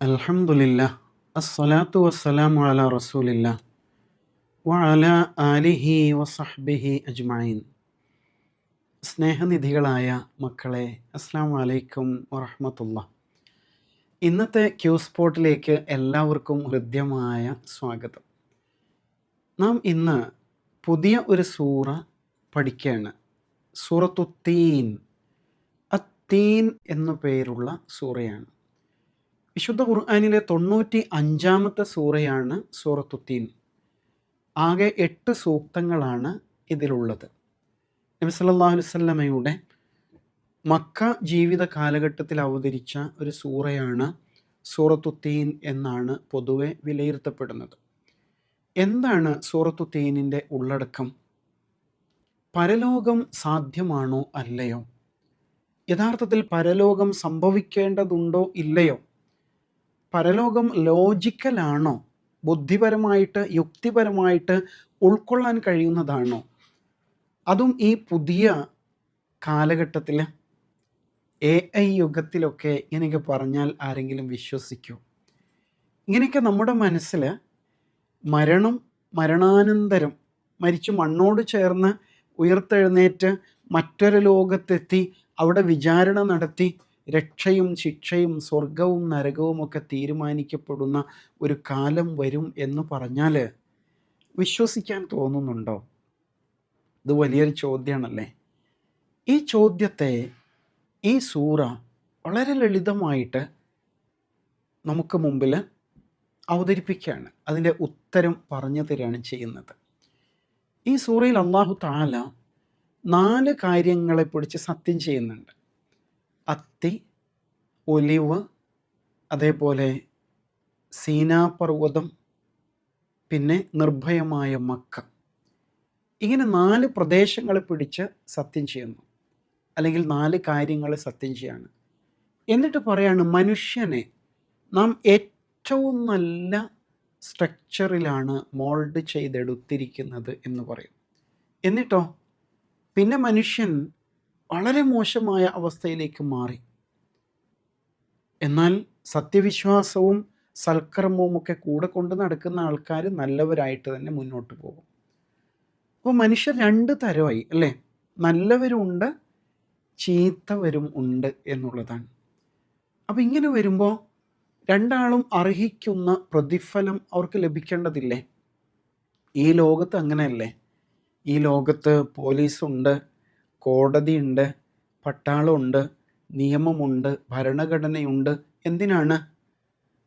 അൽഹംദുലില്ലാഹ് അസ്സലാത്തു വസ്സലാമു അലാ റസൂലില്ലാഹ് വഅലാ ആലിഹി വസഹ്ബിഹി അജ്മഈൻ. സ്നേഹനിധികളായ മക്കളെ, അസ്സലാമു അലൈക്കും വറഹ്മത്തുള്ളാഹ്. ഇന്നത്തെ ക്യൂ സ്പോട്ടിലേക്ക് എല്ലാവർക്കും ഹൃദ്യമായ സ്വാഗതം. നാം ഇന്ന് പുതിയ ഒരു സൂറ പഠിക്കുകയാണ്. സൂറത്തു തീൻ. അത്തീൻ എന്നു പേരുള്ള സൂറയാണ്. വിശുദ്ധ ഖുർആനിലെ 95-ാമത്തെ സൂറയാണ് സൂറത്തു തീൻ. ആകെ 8 സൂക്തങ്ങളാണ് ഇതിലുള്ളത്. നബി സല്ലല്ലാഹു അലൈഹി വസല്ലമയുടെ മക്ക ജീവിത കാലഘട്ടത്തിൽ അവതരിച്ച ഒരു സൂറയാണ് സൂറത്തു തീൻ എന്നാണ് പൊതുവെ വിലയിരുത്തപ്പെടുന്നത്. എന്താണ് സൂറത്തു തീനിൻ്റെ ഉള്ളടക്കം? പരലോകം സാധ്യമാണോ അല്ലയോ? യഥാർത്ഥത്തിൽ പരലോകം സംഭവിക്കേണ്ടതുണ്ടോ ഇല്ലയോ? പരലോകം ലോജിക്കലാണോ? ബുദ്ധിപരമായിട്ട് യുക്തിപരമായിട്ട് ഉൾക്കൊള്ളാൻ കഴിയുന്നതാണോ? അതും ഈ പുതിയ കാലഘട്ടത്തിൽ AI യുഗത്തിലൊക്കെ ഇങ്ങനെയൊക്കെ പറഞ്ഞാൽ ആരെങ്കിലും വിശ്വസിക്കൂ? ഇങ്ങനെയൊക്കെ നമ്മുടെ മനസ്സിൽ മരണം, മരണാനന്തരം മരിച്ചു മണ്ണോട് ചേർന്ന് ഉയർത്തെഴുന്നേറ്റ് മറ്റൊരു ലോകത്തെത്തി അവിടെ വിചാരണ നടത്തി രക്ഷയും ശിക്ഷയും സ്വർഗവും നരകവും ഒക്കെ തീരുമാനിക്കപ്പെടുന്ന ഒരു കാലം വരും എന്ന് പറഞ്ഞാൽ വിശ്വസിക്കാൻ തോന്നുന്നുണ്ടോ? ഇത് വലിയൊരു ചോദ്യമാണല്ലേ. ഈ ചോദ്യത്തെ ഈ സൂറ വളരെ ലളിതമായിട്ട് നമുക്ക് മുമ്പിൽ അവതരിപ്പിക്കുകയാണ്. അതിൻ്റെ ഉത്തരം പറഞ്ഞു തരികയാണ് ചെയ്യുന്നത്. ഈ സൂറയിൽ അല്ലാഹു തആല 4 കാര്യങ്ങളെ പിടിച്ച് സത്യം ചെയ്യുന്നുണ്ട്. അത്തി, ഒലിവ്, അതേപോലെ സീനാ പർവ്വതം, പിന്നെ നിർഭയമായ മക്ക. ഇങ്ങനെ 4 പ്രദേശങ്ങളെ പിടിച്ച് സത്യം ചെയ്യുന്നു, അല്ലെങ്കിൽ 4 കാര്യങ്ങൾ സത്യം ചെയ്യാണ്. എന്നിട്ട് പറയാണ് മനുഷ്യനെ നാം ഏറ്റവും നല്ല സ്ട്രക്ചറിലാണ് മോൾഡ് ചെയ്തെടുത്തിരിക്കുന്നത് എന്ന് പറയും. എന്നിട്ടോ പിന്നെ മനുഷ്യൻ വളരെ മോശമായ അവസ്ഥയിലേക്ക് മാറി. എന്നാൽ സത്യവിശ്വാസവും സൽക്കർമ്മവും ഒക്കെ കൂടെ കൊണ്ട് നടക്കുന്ന ആൾക്കാർ നല്ലവരായിട്ട് തന്നെ മുന്നോട്ട് പോകും. അപ്പോൾ മനുഷ്യർ 2 തരമായി അല്ലേ? നല്ലവരുണ്ട്, ചീത്തവരും ഉണ്ട് എന്നുള്ളതാണ്. അപ്പോൾ ഇങ്ങനെ വരുമ്പോൾ രണ്ടാളും അർഹിക്കുന്ന പ്രതിഫലം അവർക്ക് ലഭിക്കേണ്ടതില്ലേ? ഈ ലോകത്ത് അങ്ങനെയല്ലേ? ഈ ലോകത്ത് പോലീസുണ്ട്, കോടതിയുണ്ട്, പട്ടാളമുണ്ട്, നിയമമുണ്ട്, ഭരണഘടനയുണ്ട്. എന്തിനാണ്?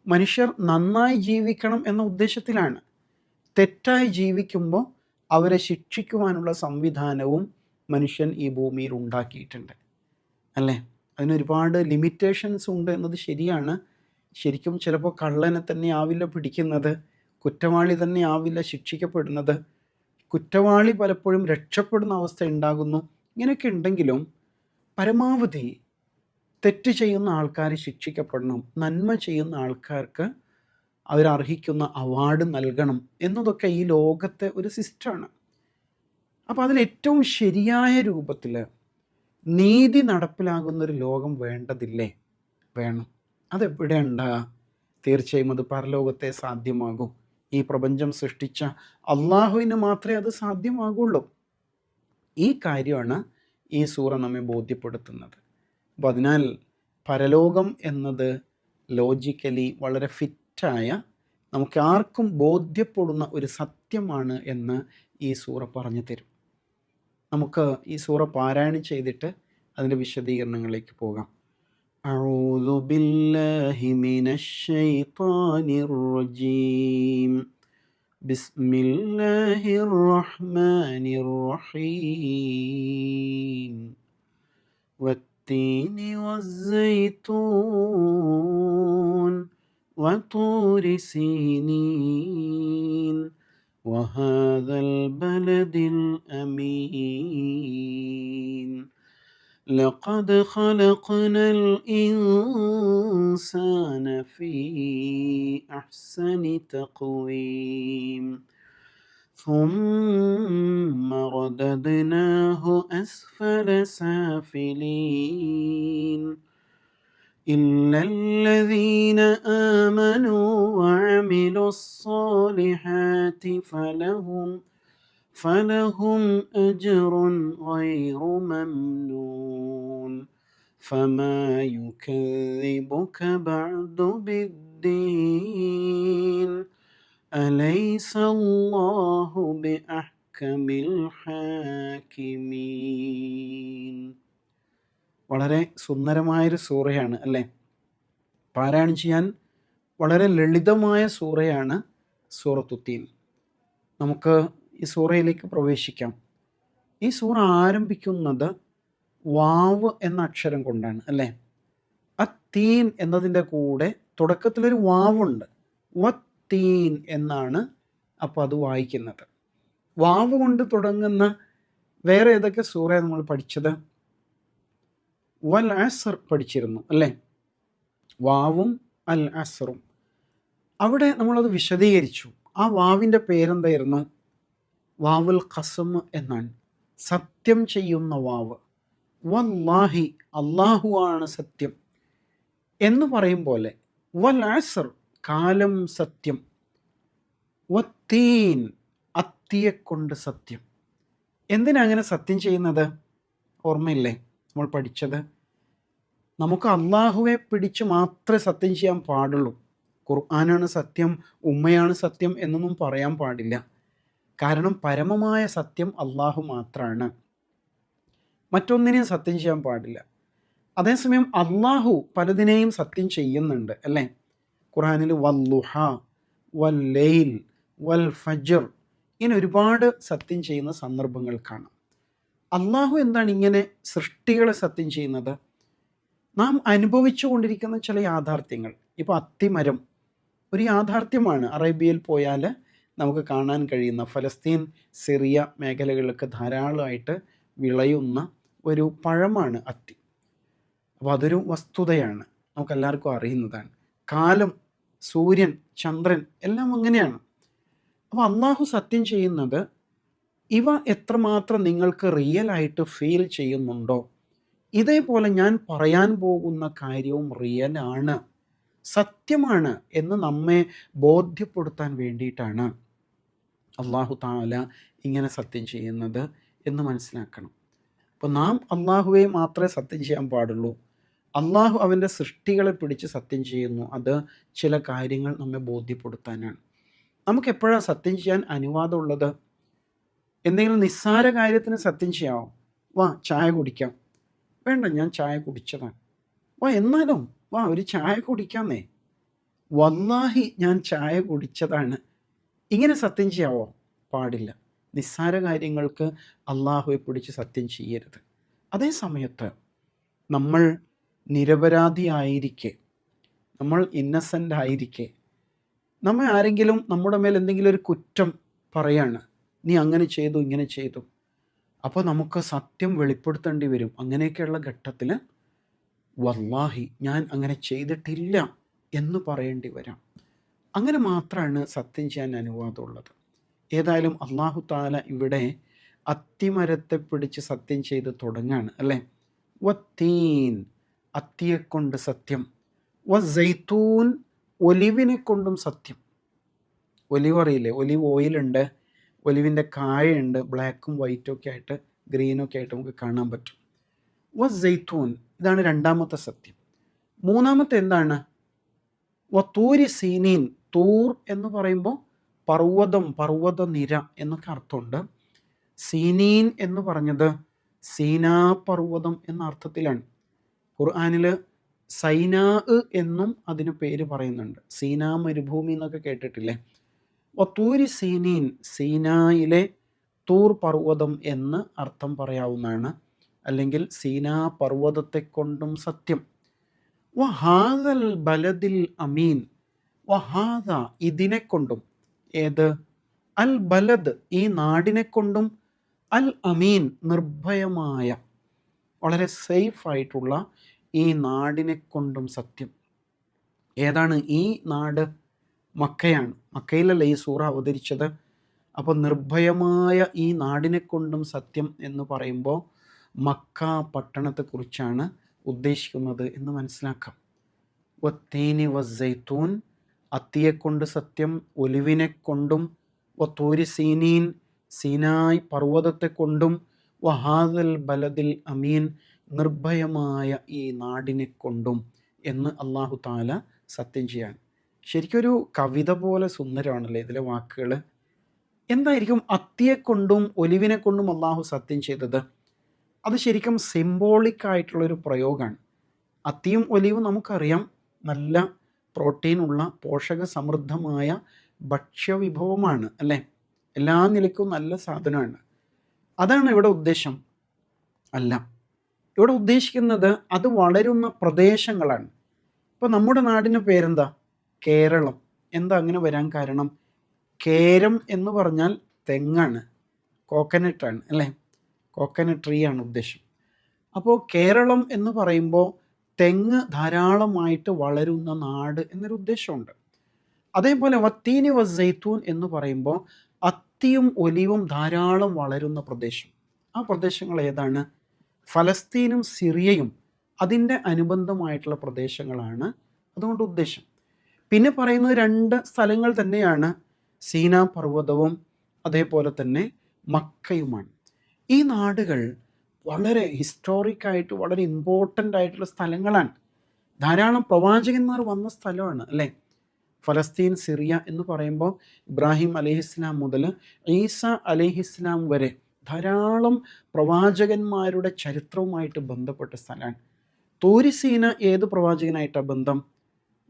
മനുഷ്യർ നന്നായി ജീവിക്കണം എന്ന ഉദ്ദേശത്തിലാണ്. തെറ്റായി ജീവിക്കുമ്പോൾ അവരെ ശിക്ഷിക്കുവാനുള്ള സംവിധാനവും മനുഷ്യൻ ഈ ഭൂമിയിൽ ഉണ്ടാക്കിയിട്ടുണ്ട് അല്ലേ? അതിനൊരുപാട് ലിമിറ്റേഷൻസ് ഉണ്ട് എന്നത് ശരിയാണ്. ശരിക്കും ചിലപ്പോൾ കള്ളനെ തന്നെ ആവില്ല പിടിക്കുന്നത്, കുറ്റവാളി തന്നെ ആവില്ല ശിക്ഷിക്കപ്പെടുന്നത്, കുറ്റവാളി പലപ്പോഴും രക്ഷപ്പെടുന്ന അവസ്ഥ ഉണ്ടാകുന്നു. ഇങ്ങനെയൊക്കെ ഉണ്ടെങ്കിലും പരമാവധി തെറ്റ് ചെയ്യുന്ന ആൾക്കാർ ശിക്ഷിക്കപ്പെടണം, നന്മ ചെയ്യുന്ന ആൾക്കാർക്ക് അവരർഹിക്കുന്ന അവാർഡ് നൽകണം എന്നതൊക്കെ ഈ ലോകത്തെ ഒരു സിസ്റ്റമാണ്. അപ്പോൾ അതിലേറ്റവും ശരിയായ രൂപത്തിൽ നീതി നടപ്പിലാകുന്നൊരു ലോകം വേണ്ടതില്ലേ? വേണം. അതെവിടെ ഉണ്ടാകുക? തീർച്ചയായും അത് പരലോകത്തെ സാധ്യമാകൂ. ഈ പ്രപഞ്ചം സൃഷ്ടിച്ച അള്ളാഹുവിന് മാത്രമേ അത് സാധ്യമാകുള്ളൂ. ഈ കാര്യമാണ് ഈ സൂറ നമ്മെ ബോധ്യപ്പെടുത്തുന്നത്. അപ്പോൾ അതിനാൽ പരലോകം എന്നത് ലോജിക്കലി വളരെ ഫിറ്റായ, നമുക്ക് ആർക്കും ബോധ്യപ്പെടുന്ന ഒരു സത്യമാണ് എന്ന് ഈ സൂറ പറഞ്ഞു തരും. നമുക്ക് ഈ സൂറ പാരായണം ചെയ്തിട്ട് അതിൻ്റെ വിശദീകരണങ്ങളിലേക്ക് പോകാം. അഊദു ബില്ലാഹി മിനശ് ശൈത്വാനിർ റജീം. ബിസ്മില്ലാഹിർ റഹ്മാനിർ റഹീം. വത്തീനി വസ്സൈതൂൻ വതൂരി സീനീൻ വഹാദൽ ബലദിൽ അമീൻ. لقد خلقنا الإنسان في أحسن تقويم ثم رددناه أسفل سافلين إلا الذين آمنوا وعملوا الصالحات فلهم أجر غير ممنون فما يكذبك بعد بالدين أليس الله بأحكم الحاكمين. വളരെ സുന്ദരമായൊരു സൂറയാണ് അല്ലേ? പാരായണം ചെയ്യാൻ വളരെ ലളിതമായ സൂറയാണ് സൂറത്തു തീൻ. നമുക്ക് ഈ സൂറയിലേക്ക് പ്രവേശിക്കാം. ഈ സൂറ ആരംഭിക്കുന്നത് വാവ് എന്ന അക്ഷരം കൊണ്ടാണ് അല്ലേ? അത്തീൻ എന്നതിൻ്റെ കൂടെ തുടക്കത്തിലൊരു വാവുണ്ട്, വത്തീൻ എന്നാണ്. അപ്പോൾ അത് വായിക്കുന്നത്. വാവ് കൊണ്ട് തുടങ്ങുന്ന വേറെ ഏതൊക്കെ സൂറ നമ്മൾ പഠിച്ചത്? വൽ അസ്ർ പഠിച്ചിരുന്നു അല്ലേ? വാവും അൽ അസ്റും. അവിടെ നമ്മളത് വിശദീകരിച്ചു. ആ വാവിൻ്റെ പേരെന്തായിരുന്നു? വാവുൽ ഖസം എന്നാണ്, സത്യം ചെയ്യുന്ന വാവ്. വല്ലാഹി, അള്ളാഹു ആണ് സത്യം എന്ന് പറയും പോലെ. വൽ അസ്ർ, കാലം സത്യം. വത്തീൻ, അത്തിയെക്കൊണ്ട് സത്യം. എന്തിനാ അങ്ങനെ സത്യം ചെയ്യുന്നത്? ഓർമ്മയില്ലേ നമ്മൾ പഠിച്ചത്? നമുക്ക് അള്ളാഹുവെ പിടിച്ച് മാത്രമേ സത്യം ചെയ്യാൻ പാടുള്ളൂ. ഖുർആനാണ് സത്യം, ഉമ്മയാണ് സത്യം എന്നൊന്നും പറയാൻ പാടില്ല. കാരണം പരമമായ സത്യം അള്ളാഹു മാത്രമാണ്. മറ്റൊന്നിനെയും സത്യം ചെയ്യാൻ പാടില്ല. അതേസമയം അള്ളാഹു പലതിനെയും സത്യം ചെയ്യുന്നുണ്ട് അല്ലേ? ഖുർആനിൽ വല്ലുഹ, വല്ലൈൽ, വൽ ഫജ്ർ, ഇങ്ങനെ ഒരുപാട് സത്യം ചെയ്യുന്ന സന്ദർഭങ്ങൾ കാണാം. അള്ളാഹു എന്താണ് ഇങ്ങനെ സൃഷ്ടികളെ സത്യം ചെയ്യുന്നത്? നാം അനുഭവിച്ചു കൊണ്ടിരിക്കുന്ന ചില യാഥാർത്ഥ്യങ്ങൾ. ഇപ്പോൾ അത്തിമരം ഒരു യാഥാർത്ഥ്യമാണ്. അറേബ്യയിൽ പോയാൽ നമുക്ക് കാണാൻ കഴിയുന്ന, ഫലസ്തീൻ, സിറിയ മേഖലകളിലൊക്കെ ധാരാളമായിട്ട് വിളയുന്ന ഒരു പഴമാണ് അത്തി. അപ്പോൾ അതൊരു വസ്തുതയാണ്, നമുക്കെല്ലാവർക്കും അറിയുന്നതാണ്. കാലം, സൂര്യൻ, ചന്ദ്രൻ എല്ലാം അങ്ങനെയാണ്. അപ്പോൾ അള്ളാഹു സത്യം ചെയ്യുന്നത് ഇവ എത്രമാത്രം നിങ്ങൾക്ക് റിയലായിട്ട് ഫീൽ ചെയ്യുന്നുണ്ടോ, ഇതേപോലെ ഞാൻ പറയാൻ പോകുന്ന കാര്യവും റിയലാണ്, സത്യമാണ് എന്ന് നമ്മെ ബോധ്യപ്പെടുത്താൻ വേണ്ടിയിട്ടാണ് അള്ളാഹു തആല ഇങ്ങനെ സത്യം ചെയ്യുന്നത് എന്ന് മനസ്സിലാക്കണം. അപ്പോൾ നാം അള്ളാഹുവെ മാത്രമേ സത്യം ചെയ്യാൻ പാടുള്ളൂ. അള്ളാഹു അവൻ്റെ സൃഷ്ടികളെ പിടിച്ച് സത്യം ചെയ്യുന്നു. അത് ചില കാര്യങ്ങൾ നമ്മെ ബോധ്യപ്പെടുത്താനാണ്. നമുക്കെപ്പോഴാണ് സത്യം ചെയ്യാൻ അനുവാദമുള്ളത്? എന്തെങ്കിലും നിസ്സാര കാര്യത്തിന് സത്യം ചെയ്യാമോ? വാ ചായ കുടിക്കാം. വേണ്ട, ഞാൻ ചായ കുടിച്ചതാണ്. വാ എന്നാലും വാ ഒരു ചായ കുടിക്കാന്നേ. വല്ലാഹി ഞാൻ ചായ കുടിച്ചതാണ്. ഇങ്ങനെ സത്യം ചെയ്യാവോ? പാടില്ല. നിസ്സാര കാര്യങ്ങൾക്ക് അള്ളാഹുവെ പിടിച്ച് സത്യം ചെയ്യരുത്. അതേ സമയത്ത് നമ്മൾ നിരപരാധിയായിരിക്കെ, നമ്മൾ ഇന്നസെൻ്റ് ആയിരിക്കെ, നമ്മെ ആരെങ്കിലും നമ്മുടെ മേൽ എന്തെങ്കിലും ഒരു കുറ്റം പറയാണ്, നീ അങ്ങനെ ചെയ്തു ഇങ്ങനെ ചെയ്തു, അപ്പോൾ നമുക്ക് സത്യം വെളിപ്പെടുത്തേണ്ടി വരും. അങ്ങനെയൊക്കെയുള്ള ഘട്ടത്തിൽ വല്ലാഹി ഞാൻ അങ്ങനെ ചെയ്തിട്ടില്ല എന്ന് പറയേണ്ടി വരാം. അങ്ങനെ മാത്രമാണ് സത്യം ചെയ്യാൻ അനുവാദമുള്ളത്. ഏതായാലും അള്ളാഹു തആല ഇവിടെ അത്തിമരത്തെ പിടിച്ച് സത്യം ചെയ്ത് തുടങ്ങാണ് അല്ലേ? വത്തീൻ, അത്തിയെക്കൊണ്ട് സത്യം. വസൈത്തൂൻ, ഒലിവിനെ കൊണ്ടും സത്യം. ഒലിവ് അറിയില്ലേ? ഒലിവ് ഓയിലുണ്ട്, ഒലിവിൻ്റെ കായുണ്ട്, ബ്ലാക്കും വൈറ്റും ഒക്കെ ആയിട്ട്, ഗ്രീനൊക്കെ ആയിട്ട് നമുക്ക് കാണാൻ പറ്റും. വസൈത്തൂൻ, ഇതാണ് രണ്ടാമത്തെ സത്യം. മൂന്നാമത്തെ എന്താണ്? വത്തൂരി സീനീൻ, തൂർ എന്ന് പറയുമ്പോൾ പർവ്വതം, പർവ്വതനിര എന്നൊക്കെ അർത്ഥമുണ്ട്. സീനീൻ എന്ന് പറഞ്ഞത് സീനാ പർവ്വതം എന്ന അർത്ഥത്തിലാണ്. ഖുർആനിൽ സൈനാ എന്നും അതിന് പേര് പറയുന്നുണ്ട്. സീനാ മരുഭൂമി എന്നൊക്കെ കേട്ടിട്ടില്ലേ? വത്തൂരി സീനീൻ, സീനായിലെ തൂർ പർവ്വതം എന്ന് അർത്ഥം പറയാവുന്നതാണ്. അല്ലെങ്കിൽ സീനാ പർവ്വതത്തെ കൊണ്ടും സത്യം. വഹാദൽ ബലദിൽ അമീൻ, വഹാദ, ഇതിനെ കൊണ്ടും. ഏത്? അൽ ബലദ്, ഈ നാടിനെ കൊണ്ടും. അൽ അമീൻ, നിർഭയമായ, വളരെ സേഫ് ആയിട്ടുള്ള ഈ നാടിനെ കൊണ്ടും സത്യം. ഏതാണ് ഈ നാട്? മക്കയാണ്. മക്കയിലല്ലേ ഈ സൂറ അവതരിച്ചത്? അപ്പോൾ നിർഭയമായ ഈ നാടിനെ കൊണ്ടും സത്യം എന്ന് പറയുമ്പോൾ മക്ക പട്ടണത്തെക്കുറിച്ചാണ് ഉദ്ദേശിക്കുന്നത് എന്ന് മനസ്സിലാക്കാം. വത്തീനി വസ്സൈത്തൂൻ, അത്തിയെക്കൊണ്ട് സത്യം, ഒലിവിനെ കൊണ്ടും, വത്തൂരി സീനീൻ, സീനായ് പർവ്വതത്തെ കൊണ്ടും, വഹാദൽ ബലദിൽ അമീൻ, നിർഭയമായ ഈ നാടിനെ കൊണ്ടും എന്ന് അള്ളാഹു താല സത്യം ചെയ്യാൻ. ശരിക്കൊരു കവിത പോലെ സുന്ദരമാണല്ലേ ഇതിലെ വാക്കുകൾ. എന്തായിരിക്കും അത്തിയെക്കൊണ്ടും ഒലിവിനെ കൊണ്ടും അള്ളാഹു സത്യം ചെയ്തത്? അത് ശരിക്കും സിംബോളിക് ആയിട്ടുള്ളൊരു പ്രയോഗമാണ്. അത്തിയും ഒലിവും നമുക്കറിയാം, നല്ല പ്രോട്ടീനുള്ള പോഷക സമൃദ്ധമായ ഭക്ഷ്യവിഭവമാണ് അല്ലേ, എല്ലാ നിലയ്ക്കും നല്ല സാധനമാണ്. അതാണ് ഇവിടെ ഉദ്ദേശം? അല്ല, ഇവിടെ ഉദ്ദേശിക്കുന്നത് അത് വളരുന്ന പ്രദേശങ്ങളാണ്. ഇപ്പോൾ നമ്മുടെ നാടിൻ്റെ പേരെന്താ? കേരളം. എന്താ അങ്ങനെ വരാൻ കാരണം? കേരം എന്ന് പറഞ്ഞാൽ തെങ്ങാണ്, കോക്കനട്ടാണ് അല്ലേ, കോക്കനട്ട് ട്രീ ആണ് ഉദ്ദേശം. അപ്പോൾ കേരളം എന്ന് പറയുമ്പോൾ തെങ്ങ് ധാരാളമായിട്ട് വളരുന്ന നാട് എന്നൊരു ഉദ്ദേശമുണ്ട്. അതേപോലെ വത്തീനി വസ്സൈത്തൂൻ എന്ന് പറയുമ്പോൾ അത്തിയും ഒലിവും ധാരാളം വളരുന്ന പ്രദേശം. ആ പ്രദേശങ്ങൾ ഏതാണ്? ഫലസ്തീനും സിറിയയും അതിൻ്റെ അനുബന്ധമായിട്ടുള്ള പ്രദേശങ്ങളാണ് അതുകൊണ്ട് ഉദ്ദേശം. പിന്നെ പറയുന്നത് 2 സ്ഥലങ്ങൾ തന്നെയാണ്, സീനാ പർവ്വതവും അതേപോലെ തന്നെ മക്കയുമാണ്. ഈ നാടുകൾ വളരെ ഹിസ്റ്റോറിക്കായിട്ട് വളരെ ഇമ്പോർട്ടൻ്റ് ആയിട്ടുള്ള സ്ഥലങ്ങളാണ്. ധാരാളം പ്രവാചകന്മാർ വന്ന സ്ഥലമാണ് അല്ലേ. ഫലസ്തീൻ, സിറിയ എന്ന് പറയുമ്പോൾ ഇബ്രാഹിം അലൈഹിസ്ലാം മുതൽ ഈസ അലൈഹിസ്ലാം വരെ ധാരാളം പ്രവാചകന്മാരുടെ ചരിത്രവുമായിട്ട് ബന്ധപ്പെട്ട സ്ഥലമാണ്. തൂരിസീന ഏത് പ്രവാചകനായിട്ടാണ് ബന്ധം?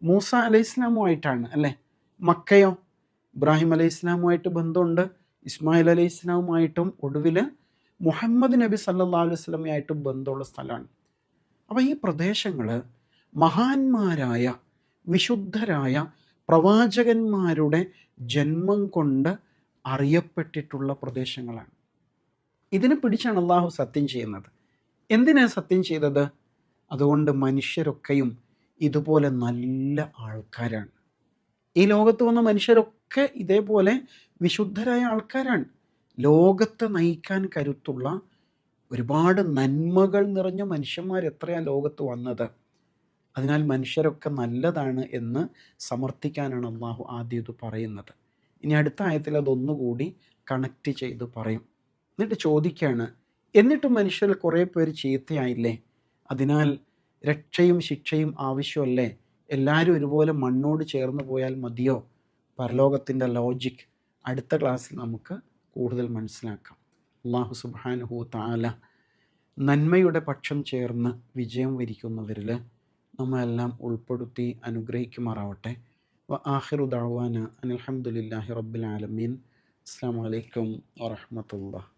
മൂസ അലൈഹിസ്ലാമുമായിട്ടാണ് അല്ലേ. മക്കയോ ഇബ്രാഹിം അലൈഹിസ്ലാമുമായിട്ട് ബന്ധമുണ്ട്, ഇസ്മായിൽ അലൈഹിസ്ലാമുമായിട്ടും ഒടുവിൽ മുഹമ്മദ് നബി സല്ലല്ലാഹു അലൈഹി വസല്ലമയായിട്ടും ബന്ധമുള്ള സ്ഥലമാണ്. അപ്പോൾ ഈ പ്രദേശങ്ങൾ മഹാന്മാരായ വിശുദ്ധരായ പ്രവാചകന്മാരുടെ ജന്മം കൊണ്ട് അറിയപ്പെട്ടിട്ടുള്ള പ്രദേശങ്ങളാണ്. ഇതിനെ പിടിച്ചാണ് അള്ളാഹു സത്യം ചെയ്യുന്നത്. എന്തിനാണ് സത്യം ചെയ്തത്? അതുകൊണ്ട് മനുഷ്യരൊക്കെയും ഇതുപോലെ നല്ല ആൾക്കാരാണ്. ഈ ലോകത്ത് വന്ന മനുഷ്യരൊക്കെ ഇതേപോലെ വിശുദ്ധരായ ആൾക്കാരാണ്. ലോകത്തെ നയിക്കാൻ കരുത്തുള്ള ഒരുപാട് നന്മകൾ നിറഞ്ഞ മനുഷ്യന്മാർ എത്രയാണ് ലോകത്ത് വന്നത്. അതിനാൽ മനുഷ്യരൊക്കെ നല്ലതാണ് എന്ന് സമർത്ഥിക്കാനാണ് അള്ളാഹു ആദ്യം ഇത് പറയുന്നത്. ഇനി അടുത്ത ആയത്തിൽ അതൊന്നുകൂടി കണക്റ്റ് ചെയ്ത് പറയും. എന്നിട്ട് ചോദിക്കുകയാണ്, എന്നിട്ടും മനുഷ്യരിൽ കുറേ പേര് ചീത്തയായില്ലേ? അതിനാൽ രക്ഷയും ശിക്ഷയും ആവശ്യമല്ലേ? എല്ലാവരും ഒരുപോലെ മണ്ണോട് ചേർന്ന് പോയാൽ മതിയോ? പരലോകത്തിൻ്റെ ലോജിക് അടുത്ത ക്ലാസ്സിൽ നമുക്ക് കൂടുതൽ മനസ്സിലാക്കാം. അല്ലാഹു സുബ്ഹാനഹു തആല നന്മയുടെ പക്ഷം ചേർന്ന് വിജയം വരിക്കുന്നവരിൽ നമ്മളെല്ലാം ഉൾപ്പെടുത്തി അനുഗ്രഹിക്കുമാറാവട്ടെ. വ ആഖിറു ദഅ്വാന അനിൽ ഹംദുലില്ലാഹി റബ്ബിൽ ആലമീൻ. അസ്സലാമു അലൈക്കും വറഹ്മത്തുള്ളാഹി.